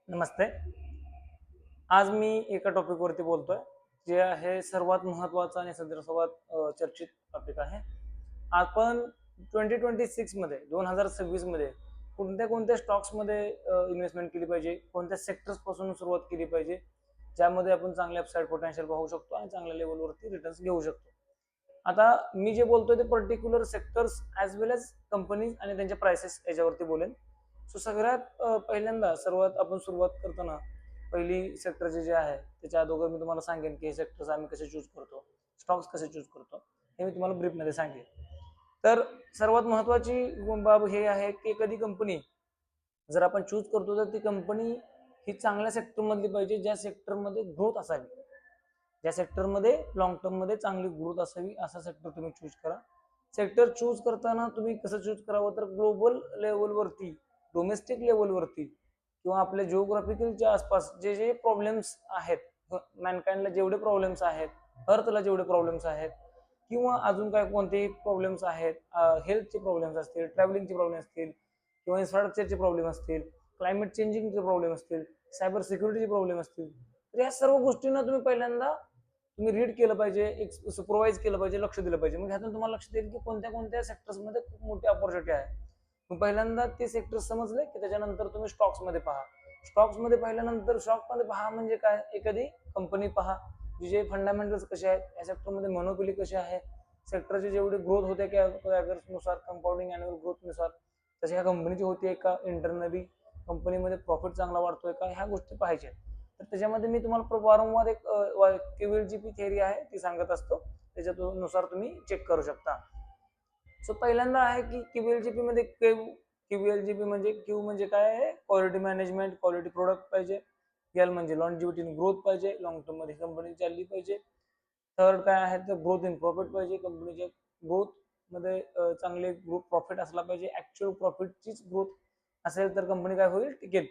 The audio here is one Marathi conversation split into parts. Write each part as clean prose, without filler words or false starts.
नमस्ते. आज मी एका टॉपिकवरती बोलतोय, जे आहे सर्वात महत्त्वाचा आणि सध्या सर्वात चर्चित टॉपिक आहे. आपण 2026 मध्ये 2026 मध्ये कोणत्या स्टॉक्समध्ये इन्व्हेस्टमेंट केली पाहिजे, कोणत्या सेक्टर्स पासून सुरुवात केली पाहिजे, ज्यामध्ये आपण चांगले अपसाईड पोटेन्शियल पाहू शकतो आणि चांगल्या लेवलवरती रिटर्न्स घेऊ शकतो. आता मी जे बोलतोय ते पर्टिक्युलर सेक्टर्स ॲज वेल एज कंपनीज आणि त्यांच्या प्राइसेस याच्यावरती बोलेन. सो सगळ्यात पहिल्यांदा आपण सुरुवात करताना पहिली सेक्टरचे जे आहे त्याच्या अगोदर मी तुम्हाला सांगेन की हे सेक्टर्स आम्ही कसे चूज करतो, स्टॉक्स कसे चूज करतो, हे मी तुम्हाला ब्रीफमध्ये सांगेन. तर सर्वात महत्वाची बाब हे आहे की एखादी कंपनी जर आपण चूज करतो तर ती कंपनी ही चांगल्या सेक्टरमधली पाहिजे, ज्या सेक्टरमध्ये ग्रोथ असावी, ज्या सेक्टरमध्ये लॉंग टर्ममध्ये चांगली ग्रोथ असावी, असा सेक्टर तुम्ही चूज करा. सेक्टर चूज करताना तुम्ही कसं चूज करावं, तर ग्लोबल लेवलवरती, डोमेस्टिक लेवलवरती किंवा आपल्या जिओग्राफिकलच्या आसपास जे जे प्रॉब्लेम्स आहेत, मॅनकाइंडला जेवढे प्रॉब्लेम्स आहेत, अर्थला जेवढे प्रॉब्लेम्स आहेत, किंवा अजून काय कोणतेही प्रॉब्लेम्स आहेत, हेल्थचे प्रॉब्लेम्स असतील, ट्रॅव्हलिंगचे प्रॉब्लेम असतील, किंवा इन्फ्रास्ट्रक्चरचे प्रॉब्लेम असतील, क्लायमेट चेंजिंगचे प्रॉब्लेम असतील, सायबर सिक्युरिटीचे प्रॉब्लेम असतील, तर या सर्व गोष्टींना तुम्ही रीड केलं पाहिजे, एक सुपरवाइज केलं पाहिजे, लक्ष दिलं पाहिजे. मग ह्यातून तुम्हाला लक्ष देईल की कोणत्या कोणत्या सेक्टर्समध्ये खूप मोठी अपॉर्च्युनिटी आहे. मग पहिल्यांदा ते सेक्टर समजले की त्याच्यानंतर तुम्ही स्टॉक्समध्ये पहा. स्टॉक्समध्ये पाहिल्यानंतर स्टॉकमध्ये पहा म्हणजे काय, एखादी कंपनी पहा जे फंडामेंटल्स कसे आहेत, या सेक्टरमध्ये मोनोपोली कशी आहे, सेक्टरची जेवढी ग्रोथ होते नुसार, कंपाऊंडिंग अॅन्युअल ग्रोथनुसार, तशी ह्या कंपनीची होती का, इंटरनली कंपनीमध्ये प्रॉफिट चांगला वाढतोय का, ह्या गोष्टी पाहिजेत. तर त्याच्यामध्ये मी तुम्हाला वारंवार एक क्यूएलजीपी थिअरी आहे ती सांगत असतो, त्याच्यानुसार तुम्ही चेक करू शकता. सो पहिल्यांदा आहे की क्यूएलजीपी मध्ये क्यूएलजीपी म्हणजे क्यू म्हणजे काय आहे, क्वालिटी मॅनेजमेंट, क्वालिटी प्रोडक्ट पाहिजे. एल म्हणजे लॉन्जिव्हिटी इन ग्रोथ पाहिजे, लॉंग टर्म मध्ये कंपनी चालली पाहिजे. थर्ड काय आहे तर ग्रोथ इन प्रॉफिट पाहिजे, कंपनीच्या ग्रोथ मध्ये चांगले ग्रोथ प्रॉफिट असला पाहिजे, ऍक्च्युअल प्रॉफिटचीच ग्रोथ असेल तर कंपनी काय होईल, टिकेल.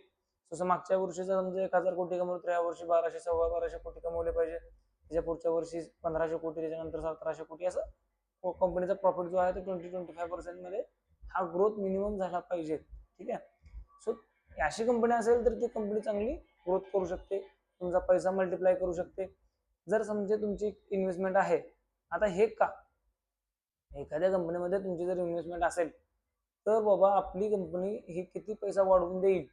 जसं मागच्या वर्षीचा समजा 1000 कोटी कमवले तर या वर्षी 1200 1200 कोटी कमवले पाहिजे, त्याच्या पुढच्या वर्षी 1500 कोटी, त्याच्यानंतर 1700 कोटी, असं कंपनीचा प्रॉफिट जो आहे तो 20-25% मध्ये हा ग्रोथ मिनिमम झाला पाहिजे. ठीक आहे. सो अशी कंपनी असेल तर ती कंपनी चांगली ग्रोथ करू शकते, तुमचा पैसा मल्टिप्लाय करू शकते. जर समजा तुमची इन्व्हेस्टमेंट आहे, आता हे का, एखाद्या कंपनीमध्ये तुमची जर इन्व्हेस्टमेंट असेल तर बाबा आपली कंपनी ही किती पैसा वाढवून देईल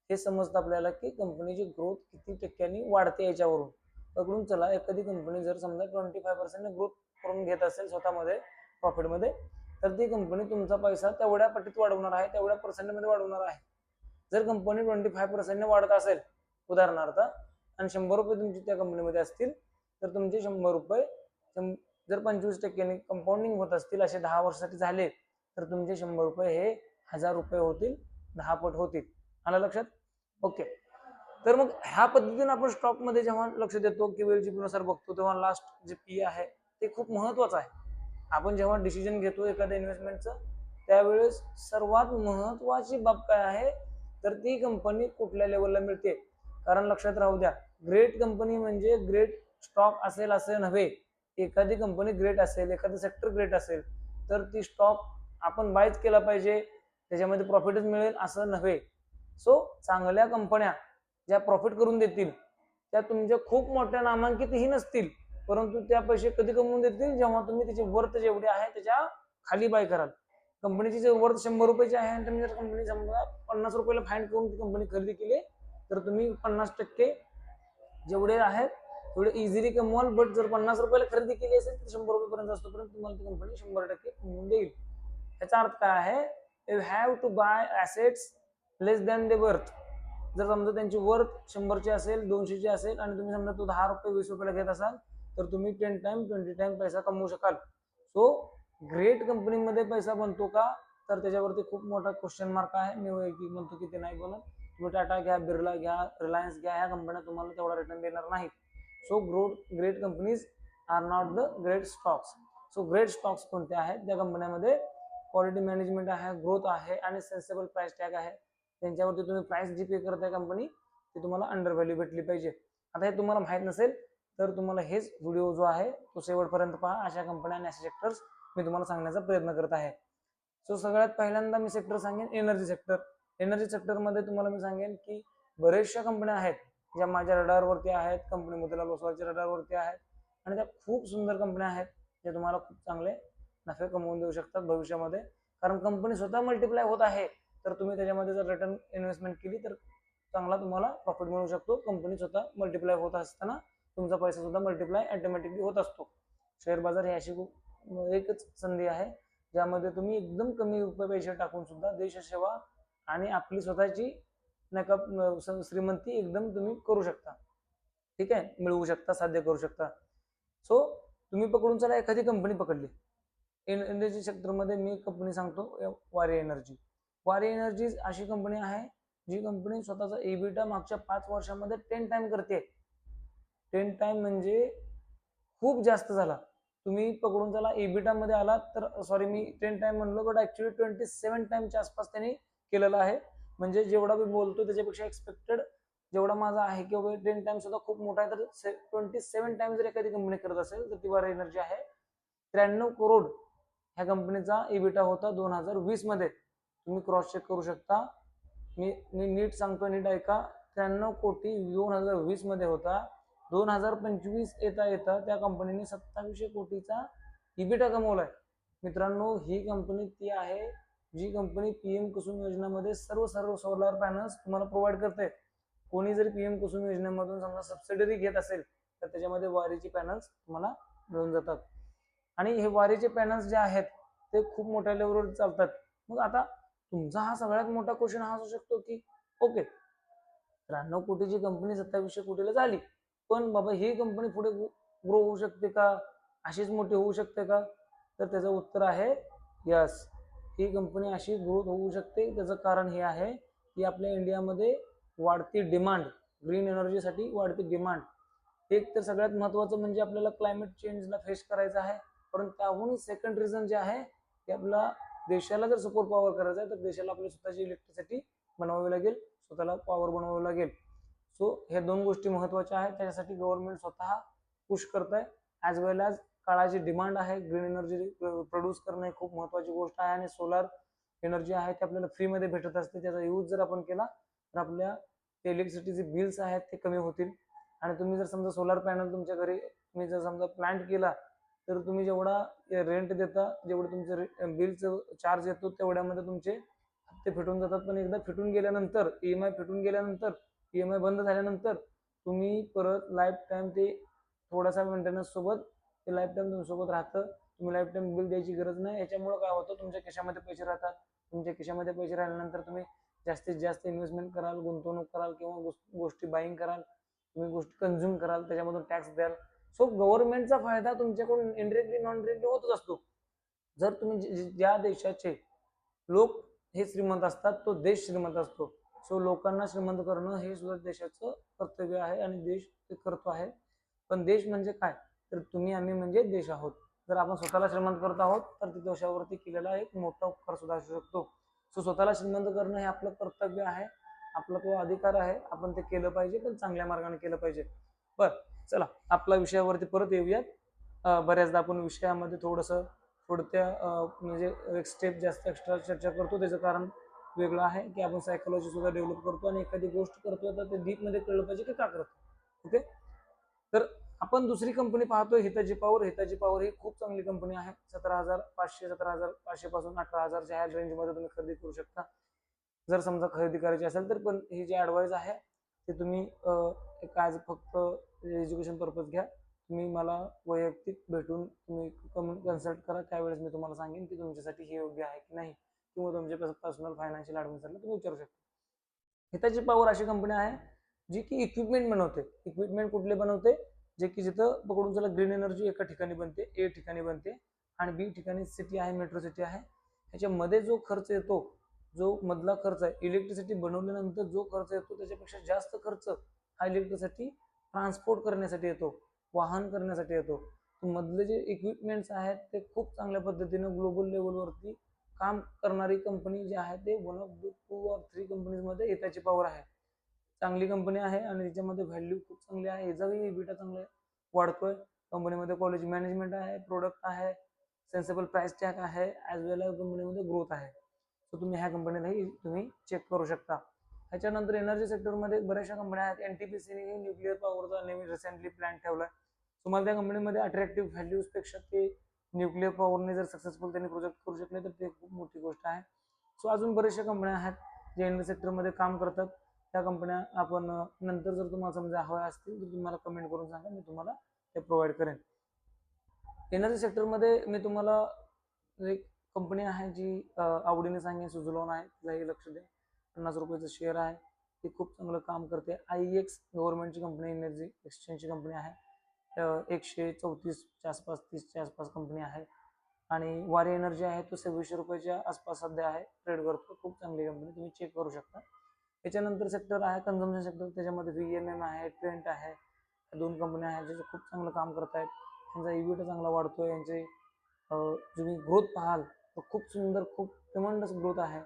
हे समजतं आपल्याला की कंपनीची ग्रोथ किती टक्क्यांनी वाढते याच्यावरून. पकडून चला एखादी कंपनी जर समजा 25% ग्रोथ करून घेत असेल स्वतःमध्ये प्रॉफिटमध्ये, तर ती कंपनी तुमचा पैसा तेवढ्या पटीत वाढवणार आहे, तेवढ्या पर्सेंटमध्ये वाढवणार आहे. जर कंपनी 25% वाढत असेल उदाहरणार्थ, आणि 100 रुपये तुमची त्या कंपनीमध्ये असतील, तर तुमचे 100 रुपये जर 25% कंपाऊंडिंग होत असतील, असे 10 वर्षासाठी झाले, तर तुमचे 100 रुपये हे 1000 रुपये होतील, 10 पट होतील. आलं लक्षात? ओके. तर मग ह्या पद्धतीने आपण स्टॉकमध्ये जेव्हा लक्ष देतो किंवा नुसार बघतो, तेव्हा लास्ट जे पी आहे ते खूप महत्वाचं आहे. आपण जेव्हा डिसिजन घेतो एखाद्या इन्व्हेस्टमेंटचं, त्यावेळेस सर्वात महत्वाची बाब काय आहे, तर ती कंपनी कुठल्या लेवलला मिळते. कारण लक्षात राहू द्या, ग्रेट कंपनी म्हणजे ग्रेट स्टॉक असेल असं नव्हे. एखादी कंपनी ग्रेट असेल, एखादं सेक्टर ग्रेट असेल, तर ती स्टॉक आपण बायच केला पाहिजे, त्याच्यामध्ये प्रॉफिटच मिळेल असं नव्हे. सो चांगल्या कंपन्या ज्या प्रॉफिट करून देतील, त्या तुमच्या खूप मोठ्या नामांकितही नसतील, परंतु त्या पैसे कधी कमवून देतील, जेव्हा तुम्ही त्याची वर्थ जेवढी आहे त्याच्या खाली बाय कराल. कंपनीची जे वर्थ 100 रुपयाची आहे आणि तुम्ही जर कंपनी समजा 50 रुपयाला फाइंड करून ती कंपनी खरेदी केली, तर तुम्ही 50% जेवढे आहेत तेवढे इझिली कमवाल. बट जर 50 रुपयाला खरेदी केली असेल तर 100 रुपयेपर्यंत असतोपर्यंत तुम्हाला ती कंपनी 100% कमवून देईल. याचा अर्थ काय आहे, you have to buy assets less than the worth. जर समजा त्यांची वर्थ 100ची असेल, 200ची असेल, आणि तुम्ही समजा तो 10 रुपये 20 रुपयाला घेत असाल, तर तुम्ही 10 टाइम 20 टाइम पैसा कमवू शकाल. सो ग्रेट कंपनीमध्ये पैसा बनतो का, तर त्याच्यावरती खूप मोठा क्वेश्चन मार्क आहे. मी म्हणतो की ते नाही बनत. तुम्ही टाटा घ्या, बिर्ला घ्या, रिलायन्स घ्या, ह्या कंपन्या तुम्हाला तेवढा रिटर्न देणार नाहीत. So great companies are not the great stocks. So great stocks कोणते आहेत, त्या कंपन्यामध्ये क्वालिटी मॅनेजमेंट आहे, ग्रोथ आहे आणि सेन्सेबल प्राइस टॅग आहे. त्यांच्यावरती तुम्ही प्राइस जी पे करताय कंपनी, ती तुम्हाला अंडर व्हॅल्यू भेटली पाहिजे. आता हे तुम्हाला माहित नसेल तर तुम्हाला हेच व्हिडिओ जो आहे तो शेवटपर्यंत पहा. अशा कंपन्या आणि असे सेक्टर्स मी तुम्हाला सांगण्याचा प्रयत्न करत आहे. सो सगळ्यात पहिल्यांदा मी सेक्टर सांगेन एनर्जी सेक्टर. एनर्जी सेक्टरमध्ये तुम्हाला मी सांगेन की बऱ्याचशा कंपन्या आहेत ज्या माझ्या रडारवरती आहेत, कंपनी मोतीलाल ओसवालच्या रडारवरती आहेत, आणि त्या खूप सुंदर कंपन्या आहेत ज्या तुम्हाला खूप चांगले नफे कमवून देऊ शकतात भविष्यामध्ये. कारण कंपनी स्वतः मल्टिप्लाय होत आहे, तर तुम्ही त्याच्यामध्ये जर रिटर्न इन्व्हेस्टमेंट केली तर चांगला तुम्हाला प्रॉफिट मिळू शकतो. कंपनी स्वतः मल्टिप्लाय होत असताना तुमचा पैसा सुद्धा मल्टिप्लाय ऑटोमॅटिकली होत असतो. शेअर बाजार ही अशी एकच संधी आहे ज्यामध्ये तुम्ही एकदम कमी रुपये पैसे टाकून सुद्धा देशसेवा आणि आपली स्वतःची श्रीमंती एकदम तुम्ही करू शकता. ठीक आहे, मिळवू शकता, साध्य करू शकता. सो तुम्ही पकडून चला एखादी कंपनी पकडली एनर्जी सेक्टरमध्ये, मी कंपनी सांगतो वारी एनर्जी. वारी एनर्जी अशी कंपनी आहे जी कंपनी स्वतःचा एबिटा मागच्या 5 वर्षामध्ये 10 टाइम करते. 10 टाइम म्हणजे खूप जास्त झाला. तुम्ही पकडून चला एबिटा मध्ये आलात तर, सॉरी मी 10 टाइम म्हणलो, बट ऍक्च्युली 27 टाइमच्या आसपास त्यांनी केलेलं आहे. म्हणजे जेवढा मी बोलतो त्याच्यापेक्षा एक्सपेक्टेड जेवढा माझा आहे किंवा 10 टाइम सुद्धा खूप मोठा आहे, तर 27 टाइम जर एखादी कंपनी करत असेल तर ती वारी एनर्जी आहे. 93 करोड ह्या कंपनीचा एबिटा होता 2020 मध्ये. तुम्ही क्रॉस चेक करू शकता. मी नीट सांगतो, नीट ऐका. 93 कोटी 2020 मध्ये होता. 2025 येता येता त्या कंपनीने 2700 कोटीचा इबिटा कमवलाय. मित्रांनो, ही कंपनी ती आहे जी कंपनी पीएम कुसुम योजनेमध्ये सर्व सोलार पॅनल्स तुम्हाला प्रोव्हाइड करते. कोणी जरी पीएम कुसुम योजनेमधून समजा सबसिडी घेत असेल तर त्याच्यामध्ये वारीची पॅनल्स तुम्हाला मिळून जातात. आणि हे वारीचे पॅनल्स जे आहेत ते खूप मोठ्या लेवलवर चालतात. मग आता तुमचा हा सगळ्यात मोठा क्वेश्चन हा असू शकतो की ओके, 93 कोटीची कंपनी 2700 कोटीला झाली, पण बाबा ही कंपनी पुढे ग्रो होऊ शकते का, अशीच मोठी होऊ शकते का? तर त्याचं उत्तर आहे यस, ही कंपनी अशी ग्रोथ होऊ शकते. त्याचं कारण हे आहे की आपल्या इंडियामध्ये वाढती डिमांड, ग्रीन एनर्जीसाठी वाढती डिमांड. एक तर सगळ्यात महत्वाचं म्हणजे आपल्याला क्लायमेट चेंजला फेस करायचं आहे, परंतु त्याहून सेकंड रिझन जे आहे की आपला देशाला जर सपोर्ट पॉवर करायचा आहे तर देशाला आपली स्वतःची इलेक्ट्रिसिटी बनवावी लागेल, स्वतःला पॉवर बनवावी लागेल. सो हे दोन गोष्टी महत्वाच्या आहेत. त्याच्यासाठी गव्हर्नमेंट स्वतः पुश करत आहे. ॲज वेल ॲज काळाची डिमांड आहे, ग्रीन एनर्जी प्रोड्यूस करणं खूप महत्वाची गोष्ट आहे. आणि सोलार एनर्जी आहे ते आपल्याला फ्रीमध्ये भेटत असते. त्याचा यूज जर आपण केला तर आपल्या इलेक्ट्रिसिटीचे बिल्स आहेत ते कमी होतील. आणि तुम्ही जर समजा सोलार पॅनल तुमच्या घरी तुम्ही जर समजा प्लांट केला तर तुम्ही जेवढा रेंट देता, जेवढं तुमचं बिलचं चार्ज येतो तेवढ्यामध्ये तुमचे हप्ते फिटून जातात. पण एकदा फिटून गेल्यानंतर, ईएमआय फिटून गेल्यानंतर, ईएमआय बंद झाल्यानंतर तुम्ही परत लाईफ टाइम ते थोडासा मेंटेनन्स सोबत ते लाईफ टाइम तुमच्यासोबत राहतं. तुम्ही लाईफ टाइम बिल द्यायची गरज नाही. याच्यामुळे काय होतं, तुमच्या खिशामध्ये पैसे राहतात. तुमच्या खिशामध्ये पैसे राहिल्यानंतर तुम्ही जास्तीत जास्त इन्व्हेस्टमेंट कराल, गुंतवणूक कराल किंवा गोष्टी बाईंग कराल, तुम्ही गोष्टी कंझ्युम कराल, त्याच्यामधून टॅक्स द्याल. सो गव्हर्नमेंटचा फायदा तुमच्याकडून इनडायरेक्टली नॉन डायरेक्टली होतच असतो. जर तुम्ही ज्या देशाचे लोक हे श्रीमंत असतात तो देश श्रीमंत असतो. सो लोकांना श्रीमंत करणं हे सुद्धा देशाचं कर्तव्य आहे आणि देश ते करतो आहे. पण देश म्हणजे काय, तर तुम्ही आम्ही म्हणजे देश आहोत. जर आपण स्वतःला श्रीमंत करत आहोत तर ते देशावरती केलेला एक मोठा उपकार सुद्धा असू शकतो. सो स्वतःला श्रीमंत करणं हे आपलं कर्तव्य आहे, आपला तो अधिकार आहे. आपण ते केलं पाहिजे, पण चांगल्या मार्गाने केलं पाहिजे. बर, चला आपला विषयावरती परत येऊयात. बऱ्याचदा आपण विषयामध्ये थोडक्या म्हणजे एक स्टेप जास्त एक्स्ट्रा चर्चा करतो. त्याचं कारण वेगळं आहे की आपण सायकोलॉजी सुद्धा डेव्हलप करतो आणि एखादी गोष्ट करतोय तर ते डीप मध्ये कळलं पाहिजे की का करतो. ओके, तर आपण दुसरी कंपनी पाहतोय हिताची पॉवर. हिताची पॉवर ही खूप चांगली कंपनी आहे. 17,500 पासून 18,000च्या ह्या रेंजमध्ये तुम्ही खरेदी करू शकता जर समजा खरेदी करायची असेल तर. पण ही जी ऍडवाइस आहे ते तुम्ही एक आज फक्त एज्युकेशन पर्पज घ्या. तुम्ही मला वैयक्तिक भेटून तुम्ही कन्सल्ट करा, त्यावेळेस मी तुम्हाला सांगेन की तुमच्यासाठी हे योग्य आहे की नाही, किंवा तुमच्या पर्सनल फायनान्शियल ऍडमिशनला तुम्ही विचारू शकता. हिताची पॉवर अशी कंपनी आहे जी की इक्विपमेंट बनवते. इक्विपमेंट कुठले बनवते, जे की जिथं पकडून चला ग्रीन एनर्जी एका ठिकाणी बनते, ए ठिकाणी बनते आणि बी ठिकाणी सिटी आहे, मेट्रो सिटी आहे. ह्याच्यामध्ये जो खर्च येतो, जो मधला खर्च आहे, इलेक्ट्रिसिटी बनवल्यानंतर जो खर्च येतो त्याच्यापेक्षा जास्त खर्च हा इलेक्ट्रिसिटी ट्रान्सपोर्ट करण्यासाठी येतो, वाहन करण्यासाठी येतो. मधले जे इक्विपमेंट्स आहेत ते खूप चांगल्या पद्धतीने ग्लोबल लेवलवरती काम करणारी कंपनी जी आहे ते 1 ऑफ 2 or 3 कंपनीज मध्ये हिताची पॉवर आहे. चांगली कंपनी आहे आणि त्याच्यामध्ये व्हॅल्यू खूप चांगली आहे. याचाही इबिटा चांगला वाढतोय. कंपनीमध्ये कॉलेज मॅनेजमेंट आहे, प्रोडक्ट आहे, सेन्सेबल प्राइस टॅग आहे, ॲज वेल एज कंपनीमध्ये ग्रोथ आहे. सो तुम्ही ह्या कंपनीलाही तुम्ही चेक करू शकता. ह्याच्यानंतर एनर्जी सेक्टरमध्ये बऱ्याचशा कंपन्या आहेत. एनटीपीसीने न्यूक्लिअर पॉवरचा नवीन रिसेंटली प्लॅन ठेवलाय. तुम्हाला त्या कंपनीमध्ये अट्रॅक्टिव्ह व्हॅल्यूज पेक्षा ते न्यूक्लिअर पॉवरने जर सक्सेसफुल त्यांनी प्रोजेक्ट करू शकले तर ते खूप मोठी गोष्ट आहे. सो अजून बऱ्याचशा कंपन्या आहेत जे एनर्जी सेक्टरमध्ये काम करतात. त्या कंपन्या आपण नंतर जर तुम्हाला समजा हव्या असतील तर तुम्हाला कमेंट करून सांगा, मी तुम्हाला ते प्रोव्हाइड करेन. एनर्जी सेक्टरमध्ये मी तुम्हाला एक कंपनी आहे जी आवडीने सांगेन, सुझलॉन आहे. तिलाही लक्ष द्या. 50 रुपयाचं शेअर आहे. ती खूप चांगलं काम करते. IEX गव्हर्नमेंटची कंपनी, एनर्जी एक्सचेंजची कंपनी आहे. 134च्या आसपास, 30च्या आसपास कंपनी आहे. आणि वारी एनर्जी आहे तो 2600 रुपयाच्या आसपास सध्या आहे, ट्रेड करतो. खूप चांगली कंपनी, तुम्ही चेक करू शकता. त्याच्यानंतर सेक्टर आहे कन्झम्पशन सेक्टर. त्याच्यामध्ये VMM आहे, ट्रेंट आहे. दोन कंपन्या आहेत ज्याचे खूप चांगलं काम करत आहेत. त्यांचा EBITDA चांगला वाढतोय. यांचे तुम्ही ग्रोथ पाहाल तर खूप सुंदर, खूप ट्रिमंडस ग्रोथ आहे.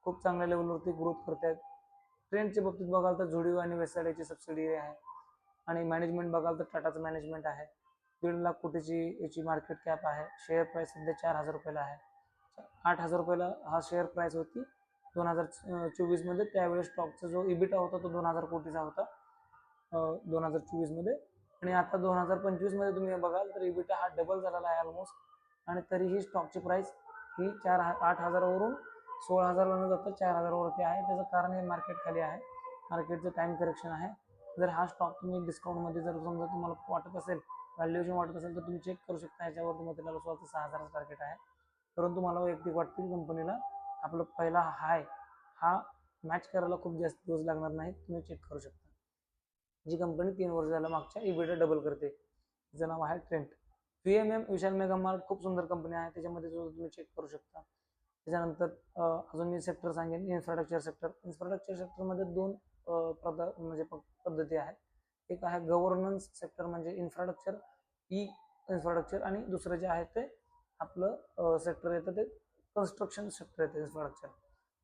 खूप चांगल्या लेवलवरती ग्रोथ करतायत. ट्रेंडच्या बाबतीत बघाल तर झोडिओ आणि वेस्टसाईड याची सबसिडी आहे. आणि मॅनेजमेंट बघाल तर टाटाचं मॅनेजमेंट आहे. 1.5 लाख कोटीची याची मार्केट कॅप आहे. शेअर प्राइस सध्या 4,000 रुपयाला आहे. 8,000 रुपयाला हा शेअर प्राइस होती 2024 मध्ये. त्यावेळेस स्टॉकचा जो EBITDA होता तो 2,000 कोटीचा होता 2024 मध्ये. आणि आता 2025 मध्ये तुम्ही बघाल तर EBITDA हा डबल झालेला आहे ऑलमोस्ट. आणि तरीही स्टॉकची प्राइस ही 8,000 वरून 16,000 न जाता 4,000 वरती आहे. त्याचं कारण हे मार्केट खाली आहे, मार्केटचं टाइम करेक्शन आहे. जर हा स्टॉक तुम्ही डिस्काउंटमध्ये जर समजा तुम्हाला वाटत असेल, व्हॅल्युएशन वाटत असेल तर तुम्ही चेक करू शकता. याच्यावर तुम्हाला त्याला 6,000 टार्गेट आहे. परंतु मला वैयक्तिक वाटते कंपनीला आपला पहिला हाय हा मॅच करायला खूप जास्त दिवस लागणार नाहीत. तुम्ही चेक करू शकता. जी कंपनी 3 वर्ष झालं मागच्या EBITDA डबल करते, तिचं नाव आहे ट्रेंट. VMM विशाल मेगा मार्ट खूप सुंदर कंपनी आहे, त्याच्यामध्ये तुम्ही चेक करू शकता. त्याच्यानंतर अजून मी सेक्टर सांगेन, इन्फ्रास्ट्रक्चर सेक्टर. इन्फ्रास्ट्रक्चर सेक्टरमध्ये दोन म्हणजे पद्धती आहेत. एक आहे गव्हर्नन्स सेक्टर, म्हणजे इन्फ्रास्ट्रक्चर, इन्फ्रास्ट्रक्चर. आणि दुसरं जे आहे ते आपलं सेक्टर येतं ते कन्स्ट्रक्शन सेक्टर येतं. इन्फ्रास्ट्रक्चर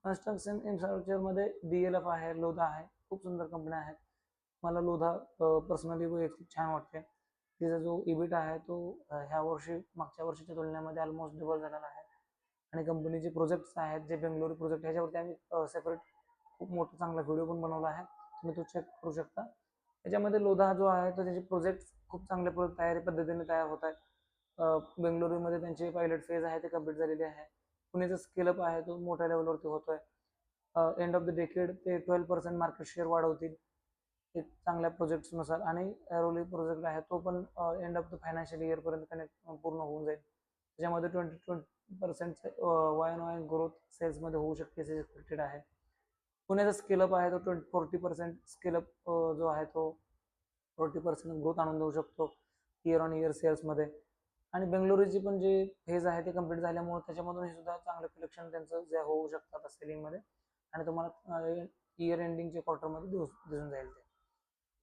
कन्स्ट्रक्शन इन्फ्रास्ट्रक्चरमध्ये DLF आहे, लोधा आहे. खूप सुंदर कंपन्या आहेत. मला लोधा पर्सनली वैयक्तिक छान वाटते. तिचा जो EBITDA आहे तो ह्या वर्षी मागच्या वर्षीच्या तुलनेमध्ये ऑलमोस्ट डबल झालेला आहे. आणि कंपनीचे प्रोजेक्ट्स आहेत जे बेंगलोर प्रोजेक्ट, ह्याच्यावरती आम्ही सेपरेट खूप मोठा चांगला व्हिडिओ पण बनवला आहे, तुम्ही तो चेक करू शकता. त्याच्यामध्ये लोधा जो आहे तर त्याचे प्रोजेक्ट खूप चांगल्या तयारी पद्धतीने तयार होत आहेत. बेंगलुरूमध्ये त्यांचे पायलट फेज आहे ते कम्प्लीट झालेले आहे. पुण्याचा स्केलअप आहे तो मोठ्या लेवलवरती होतोय. एंड ऑफ द डेकेड ते 12% मार्केट शेअर वाढवतील एक चांगल्या प्रोजेक्ट्सनुसार. आणि एरोली प्रोजेक्ट आहे तो पण end of the financial year पर्यंत कनेक्ट पूर्ण होऊन जाईल. त्याच्यामध्ये 20% YoY ग्रोथ सेल्समध्ये होऊ शकते असे एक्सपेक्टेड आहे. पुण्याचा स्केलअप आहे तो 40% स्केलअप जो आहे तो 40% ग्रोथ आणून देऊ शकतो इयर ऑन इयर सेल्समध्ये. आणि बेंगलोरची पण जे फेज आहे ते कम्प्लीट झाल्यामुळे त्याच्यामधून हे सुद्धा चांगलं कलेक्शन त्यांचं जे होऊ शकतात सेलिंगमध्ये. आणि तुम्हाला इयर एंडिंगच्या क्वार्टरमध्ये दिसून जाईल ते.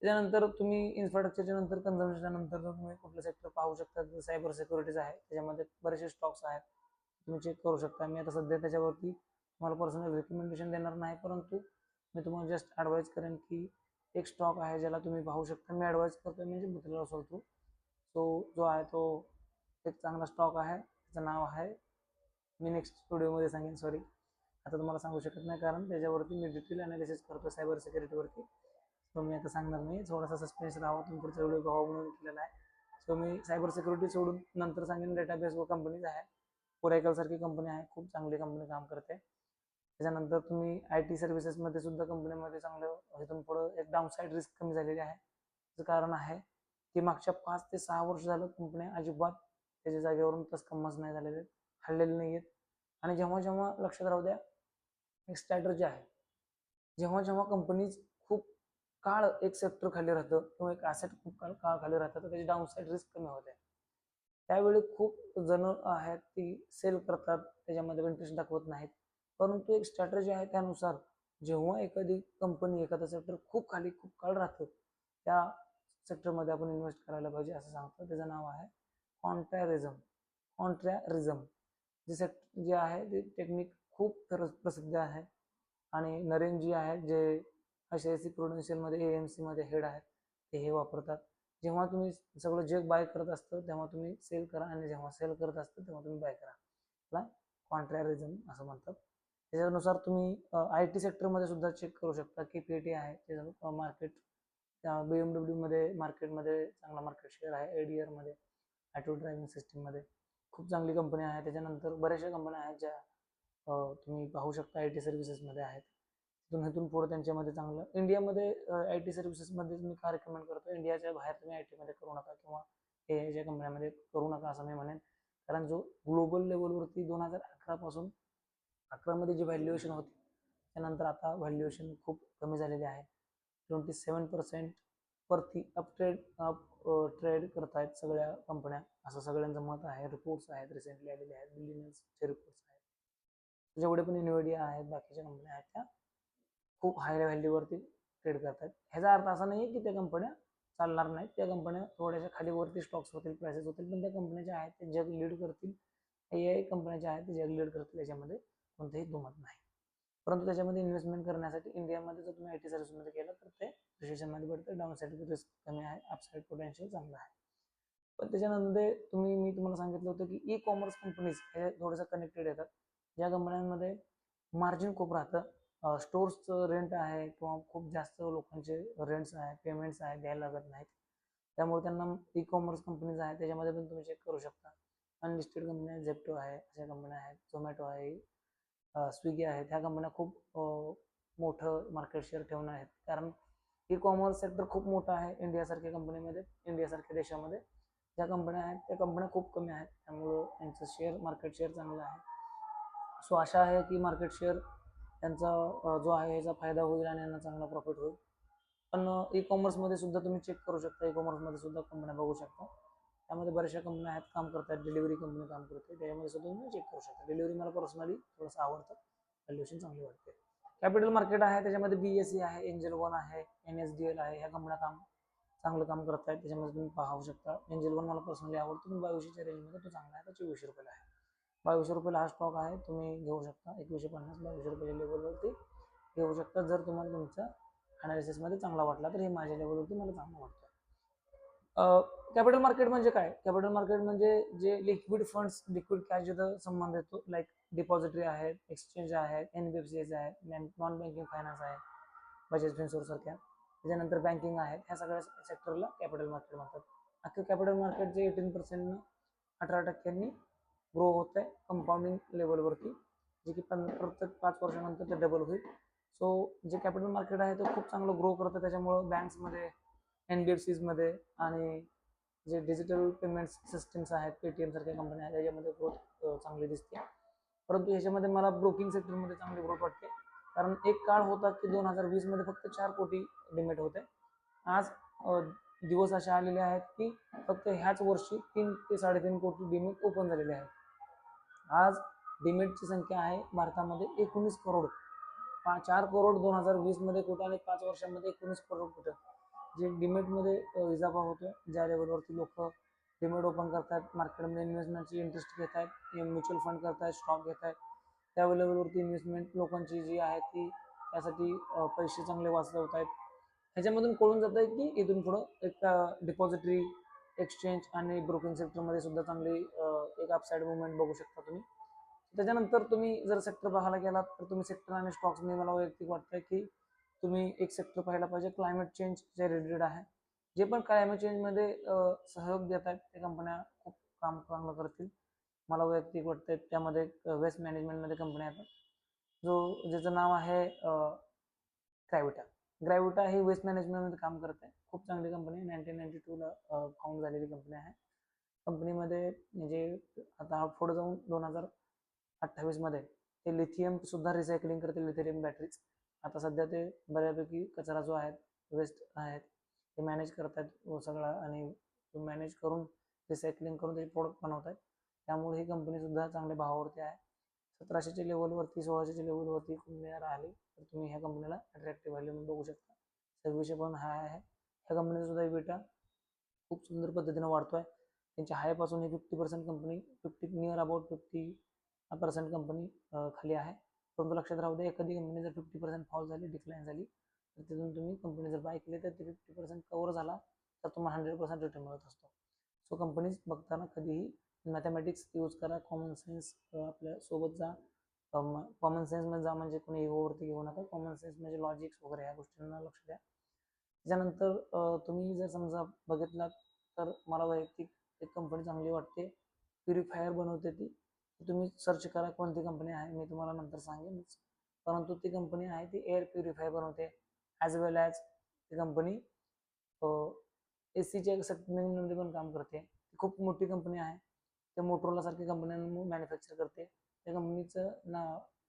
त्याच्यानंतर तुम्ही इन्फ्रास्ट्रक्चरच्या नंतर कन्झम्पशनच्या नंतर तुम्ही कुठलं सेक्टर पाहू शकता. सायबर सिक्युरिटीज आहे, त्याच्यामध्ये बरेचसे स्टॉक्स आहेत, तुम्ही चेक करू शकता. मी आता सध्या त्याच्यावरती तुम्हाला पर्सनल रिकमेंडेशन देणार नाही, परंतु मी तुम्हाला जस्ट ॲडवाईज करेन की एक स्टॉक आहे ज्याला तुम्ही पाहू शकता. मी ॲडवाईज करतो म्हणजे मित्राला सोडतो. तो जो आहे तो एक चांगला स्टॉक आहे, त्याचं नाव आहे, मी नेक्स्ट व्हिडिओमध्ये सांगेन. सॉरी, आता तुम्हाला सांगू शकत नाही कारण त्याच्यावरती मी डिटेल अनालिसिस करतो सायबर सिक्युरिटीवरती. सो मी आता सांगणार नाही, थोडासा सस्पेन्स राहावा, तुम्ही पुढचा व्हिडिओ पाहावा म्हणून केलेला आहे. सो मी सायबर सिक्युरिटी सोडून नंतर सांगेन डेटाबेस व कंपनीज आहे. ओरॅकल सारखी कंपनी आहे, खूप चांगली कंपनी काम करते. त्याच्यानंतर तुम्ही IT सर्व्हिसेसमध्ये सुद्धा कंपनीमध्ये चांगलं, इथून पुढं एक डाऊन साईड रिस्क कमी झालेली आहे. त्याचं कारण आहे की मागच्या 5 ते 6 वर्ष झालं कंपन्या अजिबात त्याच्या जागेवरून तसकम्मच नाही झालेले आहेत, हल्लेले नाही आहेत. आणि जेव्हा जेव्हा लक्षात राहू द्या, एक स्ट्रॅटर्जी आहे, जेव्हा जेव्हा कंपनीज खूप काळ एक सेक्टर खाली राहतं किंवा एक ॲसेट खूप काळ खाली राहतं तर त्याची डाऊन साईड रिस्क कमी होते. त्यावेळी खूप जण आहेत ती सेल करतात, त्याच्यामध्ये इंटरेस्ट दाखवत नाहीत. परंतु एक स्ट्रॅटर्जी आहे, त्यानुसार जेव्हा एखादी कंपनी, एखादं सेक्टर खूप खाली खूप काळ राहतं त्या सेक्टरमध्ये आपण इन्व्हेस्ट करायला पाहिजे असं सांगतं. त्याचं नाव आहे कॉन्ट्रॅरिझम. जे आहे ते टेक्निक खूप प्रसिद्ध आहे. आणि नरेन जी आहेत जे ICICI प्रुडेन्शियलमध्ये AMC मध्ये हेड आहेत, ते हे वापरतात. जेव्हा तुम्ही सगळं जग बाय करत असतं तेव्हा तुम्ही सेल करा, आणि जेव्हा सेल करत असतं तेव्हा तुम्ही बाय करा. त्याला कॉन्ट्रॅरिझम असं म्हणतात. त्याच्यानुसार तुम्ही आय टी सेक्टरमध्ये सुद्धा चेक करू शकता की पेटी आहे त्याचं मार्केट, त्या BMW मध्ये मार्केटमध्ये चांगला मार्केट शेअर आहे, ADR मध्ये ऑटो ड्रायव्हिंग सिस्टीममध्ये खूप चांगली कंपनी आहे. त्याच्यानंतर बऱ्याचशा कंपन्या आहेत ज्या तुम्ही पाहू शकता आय टी सर्व्हिसेसमध्ये आहेत. इथून पुढे त्यांच्यामध्ये चांगलं इंडियामध्ये आय टी सर्व्हिसेसमध्ये मी का रेकमेंड करतो, इंडियाच्या बाहेर तुम्ही आय टीमध्ये करू नका किंवा AIच्या कंपन्यामध्ये करू नका असं मी म्हणेन. कारण जो ग्लोबल लेवलवरती 2011 पासून 11 मध्ये जी व्हॅल्युएशन होती त्यानंतर आता व्हॅल्युएशन खूप कमी झालेली आहे. 27% वरती ट्रेड करत आहेत सगळ्या कंपन्या, असं सगळ्यांचं मत आहे. रिपोर्ट्स आहेत रिसेंटली आलेले आहेत, बिलियन्सचे रिपोर्ट्स आहेत. जेवढे पण इन्व्हिडिया आहेत बाकीच्या कंपन्या आहेत त्या खूप हाय व्हॅल्यूवरती ट्रेड करतात. ह्याचा अर्थ असा नाही की त्या कंपन्या चालणार नाहीत, त्या कंपन्या थोड्याशा खालीवरती स्टॉक्स होतील, प्राइसेस होतील, पण त्या कंपन्या ज्या आहेत ते जग लीड करतील. AI कंपन्या ज्या आहेत ते जग लीड करतील, याच्यामध्ये कोणतेही दुमत नाही. परंतु त्याच्यामध्ये इन्व्हेस्टमेंट करण्यासाठी इंडियामध्ये जर तुम्ही IT सर्व्हिसमध्ये केलं तर ते रिसेशनमध्ये पडतं, डाऊन साईड रिस्क कमी आहे, अपसाईड पोटेन्शियल चांगलं आहे. पण त्याच्यानंतर मी तुम्हाला सांगितलं होतं की ई कॉमर्स कंपनीज हे थोडंसं कनेक्टेड येतात, ज्या कंपन्यांमध्ये मार्जिन खूप राहतं, स्टोर्सचं रेंट आहे किंवा खूप जास्त लोकांचे रेंट्स आहे, पेमेंट्स आहे, द्यायला लागत नाहीत, त्यामुळे त्यांना ई कॉमर्स कंपनीज आहेत त्याच्यामध्ये पण तुम्ही चेक करू शकता. अनलिस्टेड कंपन्या झेप्टो आहे, अशा कंपन्या आहेत, झोमॅटो आहे, स्विगी आहे, ह्या कंपन्या खूप मोठं मार्केट शेअर ठेवणं आहेत. कारण ई कॉमर्स सेक्टर खूप मोठा आहे इंडियासारख्या कंपनीमध्ये, इंडियासारख्या देशामध्ये ज्या कंपन्या आहेत त्या कंपन्या खूप कमी आहेत, त्यामुळं त्यांचं मार्केट शेअर चांगलं आहे. सो आशा आहे की मार्केट शेअर त्यांचा जो आहे याचा फायदा होईल आणि यांना चांगला प्रॉफिट होईल. पण ई कॉमर्समध्ये सुद्धा तुम्ही चेक करू शकता, ई कॉमर्समध्ये सुद्धा कंपन्या बघू शकता, त्यामध्ये बऱ्याचशा कंपन्या आहेत काम करतात, डिलिव्हरी कंपनी काम करते, त्याच्यामध्ये सुद्धा तुम्ही चेक करू शकता. डिलिव्हरी मला पर्सनली थोडंसं आवडतं, व्हॅल्युएशन चांगली वाटते. कॅपिटल मार्केट आहे त्याच्यामध्ये BSE आहे, एंजल वन आहे, NSDL आहे, ह्या कंपन्या चांगलं काम करत आहेत, त्याच्यामध्ये तुम्ही पाहू शकता. एंजल वन मला पर्सनली आवडतो, पण 2200च्या रेंजमध्ये तो चांगला आहे, तो 2400 रुपयाला आहे. 2200 रुपयाला हा स्टॉक आहे, तुम्ही घेऊ शकता. 2150 2200 रुपयाच्या लेवलवरती घेऊ शकता जर तुम्हाला तुमच्या अनालिसिसमध्ये चांगला वाटला तर. हे माझ्या लेवलवरती मला चांगला वाटतं. कॅपिटल मार्केट म्हणजे काय? कॅपिटल मार्केट म्हणजे जे लिक्विड फंड्स, लिक्विड कॅश जिथं संबंध येतो, लाईक डिपॉझिटरी आहेत, एक्सचेंज आहेत, NBFCs आहेत, नॉन बँकिंग फायनान्स आहे, बजाज फिन्सर्व सारख्या, त्याच्यानंतर बँकिंग आहेत, ह्या सगळ्या सेक्टरला कॅपिटल मार्केट म्हणतात. अख्खं कॅपिटल मार्केट जे 18% 18% ग्रो होत आहे कंपाऊंडिंग लेवलवरती, जे की प्रत्येक 5 वर्षानंतर ते डबल होईल. सो जे कॅपिटल मार्केट आहे ते खूप चांगलं ग्रो करतं, त्याच्यामुळं बँक्समध्ये, NBFCsमध्ये आणि जे डिजिटल पेमेंट सिस्टम्स आहेत, पेटीएम सारख्या कंपन्या आहेत, त्याच्यामध्ये ग्रोथ चांगली दिसते. परंतु ह्याच्यामध्ये मला ब्रोकिंग सेक्टरमध्ये चांगली ग्रोथ वाटते, कारण एक काळ होता की 2020 मध्ये फक्त 4 कोटी डिमेट होते. आज दिवस असे आलेले आहेत की फक्त ह्याच वर्षी 3 ते 3.5 कोटी डिमेट ओपन झालेले आहेत. आज डिमेटची संख्या आहे भारतामध्ये 19 करोड. 4 करोड 2020 मध्ये कुठं आणि 5 वर्षांमध्ये 19 करोड कुठं. जे डिमेटमध्ये इजाफा होतोय, ज्या लेवलवरती लोक डिमेट ओपन करतात, मार्केटमध्ये इन्व्हेस्टमेंटची इंटरेस्ट घेत आहेत, म्युच्युअल फंड करतायत, स्टॉक घेत आहेत, त्या लेवलवरती इन्व्हेस्टमेंट लोकांची जी आहे ती त्यासाठी पैसे चांगले वाचवत आहेत. ह्याच्यामधून कळून जात आहे की इथून पुढं एक डिपॉझिटरी, एक्सचेंज आणि ब्रोकिंग सेक्टरमध्ये सुद्धा चांगली एक अपसाईड मुवमेंट बघू शकता तुम्ही. त्याच्यानंतर तुम्ही जर सेक्टर बघायला गेलात तर तुम्ही सेक्टर आणि स्टॉक्सने मला वैयक्तिक वाटतंय की तुम्ही एक सेक्टर पाहायला पाहिजे क्लायमेट चेंज जे रिलेटेड आहे. जे पण क्लायमेट चेंजमध्ये सहयोग देत आहेत त्या कंपन्या खूप काम चांगलं करतील मला वैयक्तिक वाटतंय. त्यामध्ये वेस्ट मॅनेजमेंटमध्ये कंपन्या येतात, ज्याचं नाव आहे ग्रॅव्हिटा. ग्रॅव्हिटा ही वेस्ट मॅनेजमेंटमध्ये काम करते, खूप चांगली कंपनी आहे. 1992ला फाउंड झालेली कंपनी आहे. कंपनीमध्ये म्हणजे आता पुढे जाऊन 2028 मध्ये ते लिथियम सुद्धा रिसायकलिंग करतील, लिथियम बॅटरीज. आता सध्या ते बऱ्यापैकी कचरा जो आहे, वेस्ट आहेत, ते मॅनेज करतात सगळा आणि मॅनेज करून रिसायकलिंग करून त्याचे प्रोडक्ट बनवत आहेत. त्यामुळे ही कंपनी सुद्धा चांगल्या भावावरती आहे. 1700च्या लेवलवरती, 1600च्या लेवलवरती कंपनी राहिली तर तुम्ही ह्या कंपनीला अट्रॅक्टिव्ह व्हॅल्यू म्हणून बघू शकता. सर्विस पण हाय आहे. ह्या कंपनीचा सुद्धा EBITDA खूप सुंदर पद्धतीने वाढतोय. त्यांच्या हायपासून ही 50% कंपनी, नियर अबाउट 50% कंपनी खाली आहे. परंतु लक्षात राहू दे, एखादी कंपनी जर 50% फॉल झाली, डिक्लाइन झाली, तर तिथून तुम्ही कंपनी जर बाय केली तर ते 50% कव्हर झाला तर तुम्हाला 100% रिटर्न मिळत असतो. सो कंपनीज बघताना कधीही मॅथमॅटिक्स यूज करा, कॉमन सेन्स आपल्या सोबत जा, कॉमन सेन्समध्ये जा, म्हणजे कोणी इगोवरती घेऊ नका. कॉमन सेन्स म्हणजे लॉजिक्स वगैरे ह्या गोष्टींना लक्ष द्या. त्याच्यानंतर तुम्ही जर समजा बघितलात तर मला वैयक्तिक एक कंपनी चांगली वाटते, प्युरिफायर बनवते ती. तुम्ही सर्च करा कोणती कंपनी आहे, मी तुम्हाला नंतर सांगेन. परंतु ती कंपनी आहे ती एअर प्युरिफायर बनवते, ॲज वेल ॲज ती कंपनी एसीच्या सेगमेंटमध्ये पण काम करते. खूप मोठी कंपनी आहे. त्या मोटरोला सारखी कंपन्यांना मॅन्युफॅक्चर करते. त्या कंपनीचं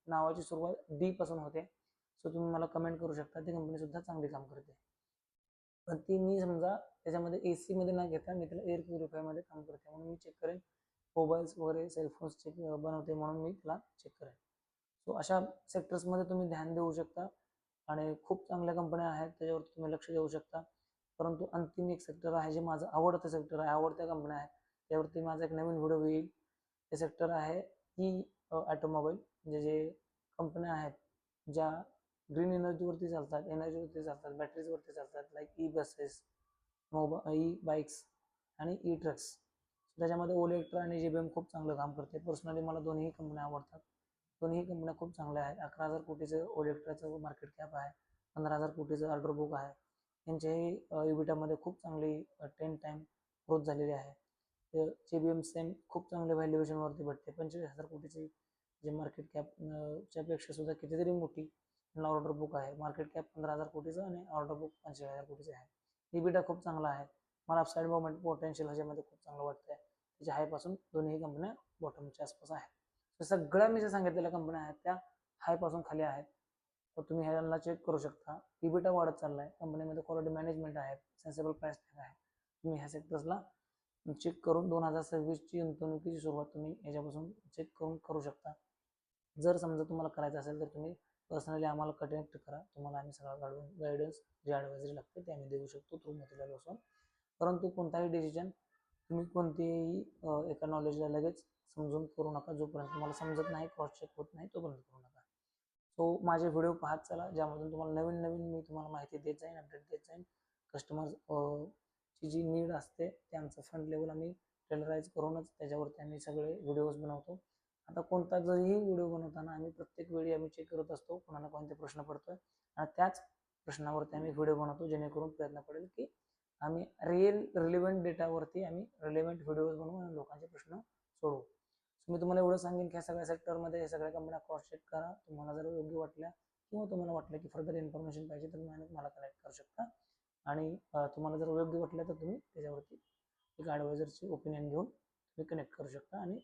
नावाची सुरुवात डी पासून होते. सो तुम्ही मला कमेंट करू शकता, ती कंपनी सुद्धा चांगली काम करते. पण ती मी समजा त्याच्यामध्ये एसी मध्ये न घेता मी त्याला एअर प्युरिफायर मध्ये काम करते, म्हणून मी चेक करेन. मोबाईल्स वगैरे सेलफोन्स चेक बनवते म्हणून मी त्याला चेक करेन. सो अशा सेक्टर्समध्ये तुम्ही ध्यान देऊ शकता आणि खूप चांगल्या कंपन्या आहेत, त्याच्यावरती तुम्ही लक्ष देऊ शकता. परंतु अंतिम एक सेक्टर आहे जे माझं आवडतं सेक्टर आहे, आवडत्या कंपन्या आहेत, त्यावरती माझा एक नवीन व्हिडिओ येईल. ते सेक्टर आहे ई ऑटोमोबाईल, म्हणजे जे कंपन्या आहेत ज्या ग्रीन एनर्जीवरती चालतात, एनर्जीवरती चालतात, बॅटरीजवरती चालतात, like e buses, E bikes आणि ई ट्रक्स. त्याच्यामध्ये ओलेक्ट्रा आणि जेबीएम खूप चांगलं काम करते. पर्सनली मला दोन्ही कंपन्या आवडतात. दोन्ही कंपन्या खूप चांगल्या आहेत. 11,000 कोटीचं ओलेक्ट्राचं मार्केट कॅप आहे, 15,000 कोटीचं ऑर्डर बुक आहे. यांच्याही इबिटामध्ये खूप चांगली 10 टाइम ग्रोथ झालेली आहे. जेबीएम सेम खूप चांगल्या व्हॅल्युएशनवरती भेटते. 25,000 कोटीची जे मार्केट कॅप च्यापेक्षा सुद्धा कितीतरी मोठी ऑर्डर बुक आहे. मार्केट कॅप 15,000 कोटीचं आणि ऑर्डर बुक 25,000 कोटीचं आहे. इबिटा खूप चांगला आहे. मला अपसाईड मोमेंट पोटेन्शियल ह्याच्यामध्ये खूप चांगलं वाटतंय. त्याच्या हायपासून दोन्ही कंपन्या बॉटमच्या आसपास आहेत. सगळ्या मी जे सांगितलेल्या कंपन्या आहेत त्या हायपासून खाली आहेत. तर तुम्ही ह्याला चेक करू शकता. इबिटा वाढत चाललाय, कंपनीमध्ये क्वालिटी मॅनेजमेंट आहे, सेन्सेबल प्राइस टॅग आहे. तुम्ही ह्या सेक्टर्सला चेक करून 2026ची गुंतवणुकीची सुरुवात तुम्ही याच्यापासून चेक करून करू शकता. जर समजा तुम्हाला करायचं असेल तर तुम्ही पर्सनली आम्हाला कनेक्ट करा. तुम्हाला आम्ही सगळा गायडन्स जे ॲडवायझरी लागते ते आम्ही देऊ शकतो थ्रू मोतीलाल ओसवाल. परंतु कोणताही डिसिजन तुम्ही कोणतेही एका नॉलेजला लगेच समजून करू नका. जोपर्यंत तुम्हाला समजत नाही, क्रॉस चेक होत नाही, तोपर्यंत करू नका. सो माझे व्हिडिओ पाहत चला, ज्यामधून तुम्हाला नवीन नवीन मी तुम्हाला माहिती देत जाईन, अपडेट देत जाईन. कस्टमर ची जी नीड असते ते आमचं फ्रंट लेवल आम्ही टेलराईज करूनच त्याच्यावरती आम्ही सगळे व्हिडिओज बनवतो. आता कोणता जरीही व्हिडिओ बनवताना आम्ही प्रत्येक वेळी आम्ही चेक करत असतो कोणाला कोणते प्रश्न पडतोय आणि त्याच प्रश्नावरती आम्ही व्हिडिओ बनवतो, जेणेकरून प्रयत्न पडेल की आम्ही रिलेव्हंट डेटावरती आम्ही रिलेव्हंट व्हिडिओज बनवू आणि लोकांचे प्रश्न सोडवू. मी तुम्हाला एवढं सांगेन की ह्या सगळ्या सेक्टरमध्ये हे सगळ्या कंपन्या क्रॉस चेक करा. तुम्हाला जर योग्य वाटल्या किंवा तुम्हाला वाटलं की फर्दर इन्फॉर्मेशन पाहिजे तर मला कनेक्ट करू शकता. आणि तुम्हाला जर योग्य वाटलं तर तुम्ही त्याच्यावरती एक ॲडवायझरची ओपिनियन घेऊन तुम्ही कनेक्ट करू शकता आणि